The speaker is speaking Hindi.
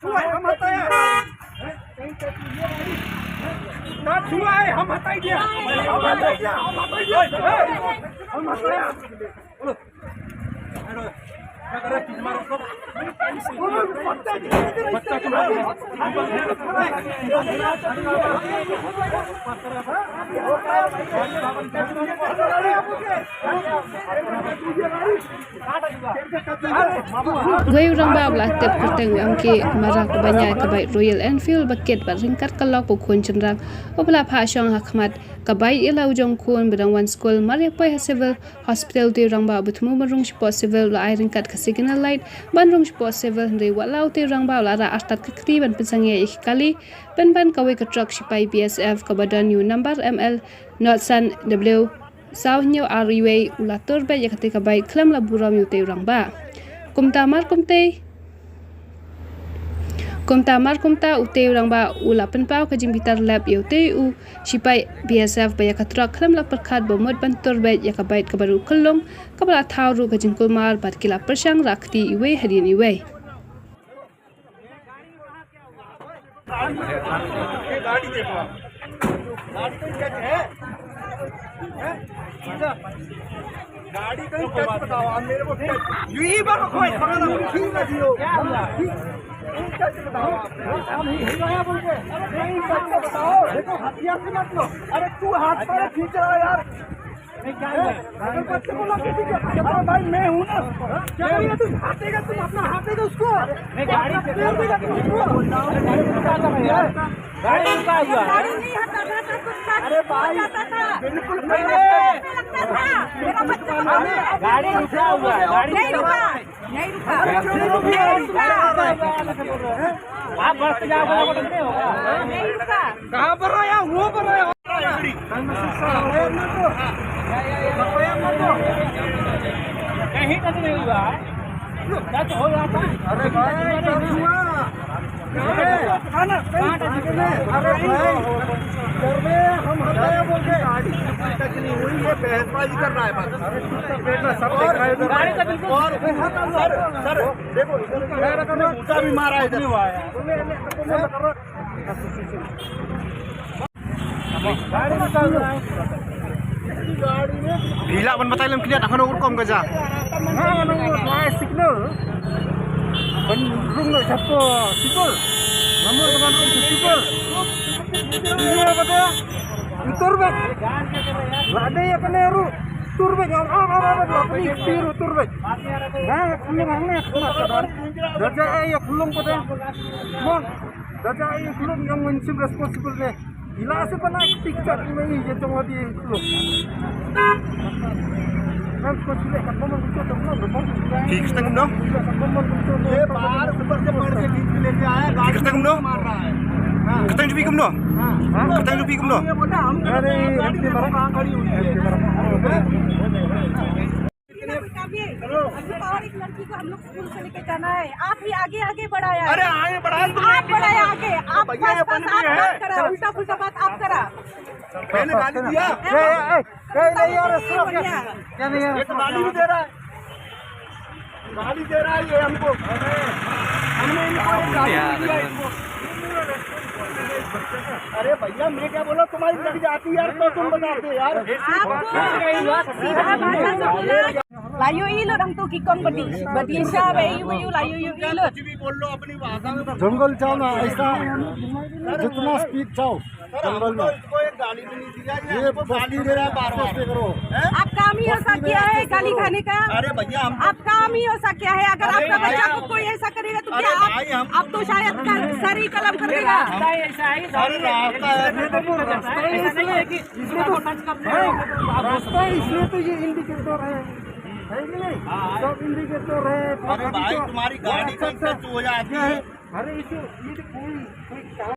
छुआ है हम हटाया ना छुआ है हम हटाई दिया हम हटाई दिया हम हटाया क्या कर रहे हैं मारो उसको बच्चा को मारो Gue orang bawa tep keteng amki marak banyak kebaik Royal Enfield bucket baringkat kelok pukun cenderang opla pasang hakmat kebaik ilau jong kun berangwan school maria poi civil hospital ti orang bawa bertemu berung sport civil la ringkat ke signal light bandung sport civil dari walau ti orang bawa lara astat kekriban pesangnya kali ban kawai ke truck sipai BSF ke badan new number ML Notsan W Sauhnyo Ariway ulatur ba ya ketika baik klam la buram yu te orang ba kumta ute orang ba ulapan pau ke jimbitar lab yu te u sipai BSF ba ya katrak klam la perkat bomod bantur ba ya ka baik ke baru kelong ke bala thauru ke jingkul mar bat kila persang rakti iwe hadian iwe गाड़ी देखो गाड़ी तो क्या है गाड़ी का टच बताओ आप मेरे को यही बात रखो पकड़ा ठीक है जियो टच बताओ हम ही हिलाया बोल के नहीं टच बताओ देखो हथियार से मत लो अरे तू हाथ पर खींच रहा है यार अगर बच्चे को लगे ठीक है अरे भाई मैं हूं ना क्या ये तू हाथेगा तुम अपना हाथेगा उसको मैं गाड़ी से देगा तुम उसको गाड़ी रुका हुआ गाड़ी नहीं हटा था कुछ अरे भाई बिल्कुल मेरा बच्चा गाड़ी रुका हुआ है गाड़ी नहीं रुका आप बस जाओ नहीं होगा नहीं रुका कहाँ पर आया वो पर आया कहीं तक नहीं हुआ टच हो रहा था अरे भाई टच हुआ अरे भाई हम हटाया बोल के गाड़ी टच नहीं हुई ये बहसबाजी कर रहा है बस अरे सब देख रहा है गाड़ी का बिल्कुल और सर देखो ऊंचा भी मारा है इधर गाड़ी निकाल रहा है Gila ban batai lem kiliat akan ukur kom gaja. हाँ नंबर सिग्नल बन रूम में सबको सिग्नल नंबर दुकान पे सिग्नल ये बता उतर बे लाडे ये कने रू उतर बे अपनी स्पीड उतर बे हाँ खुल्लम हमने दर्जा ये खुल्लम पता mon दर्जा ये खुल्लम yang municip responsible ने gila से बना टिकट में ये cuma di खुल्लम Ki keteng dong. ये बाहर ऊपर से पड़ के खींच लेके आया गाड़ी Keteng dong. Keteng jupi kum dong. Keteng jupi kum dong. ये बोला हम गाड़ी से बाहर कहां खड़ी हुई है और एक लड़की को हम लोग स्कूल से लेके जाना है आप ही आगे आगे बढ़ाया अरे आगे बढ़ा आप बढ़ाया आगे आप उल्टा पुल्टा बात आप करा मैंने गाली दिया नहीं यार क्या नहीं है तो गाली भी दे रहा है गाली दे रहा है ये हमको हमने इनको गाली दिया इसको अरे भैया मैं क्या बोला तुम्हारी लग जाती यार तो तुम बताते यार लायो इलो रंग तो किकंग बदी सा बेयू लायो इलो कुछ भी बोल लो अपनी भाषा में जंगल जाओ ना ऐसा जितना स्पीड जाओ जंगल में इसको एक गाली भी नहीं दिया ये गाली दे रहा है बार बार आप काम ही ऐसा किया है गाली खाने का अरे भैया हम आप काम ही ऐसा क्या है अगर आपका बच्चा को कोई ऐसा करेगा तो क्या आप तो शायद सर ही कलम करेगा रास्ता इसलिए तो ये इंडिकेटर है कि नहीं सब इंडिकेटर है अरे भाई तुम्हारी गाड़ी कहीं टच हो जाती है अरे इसे ये कोई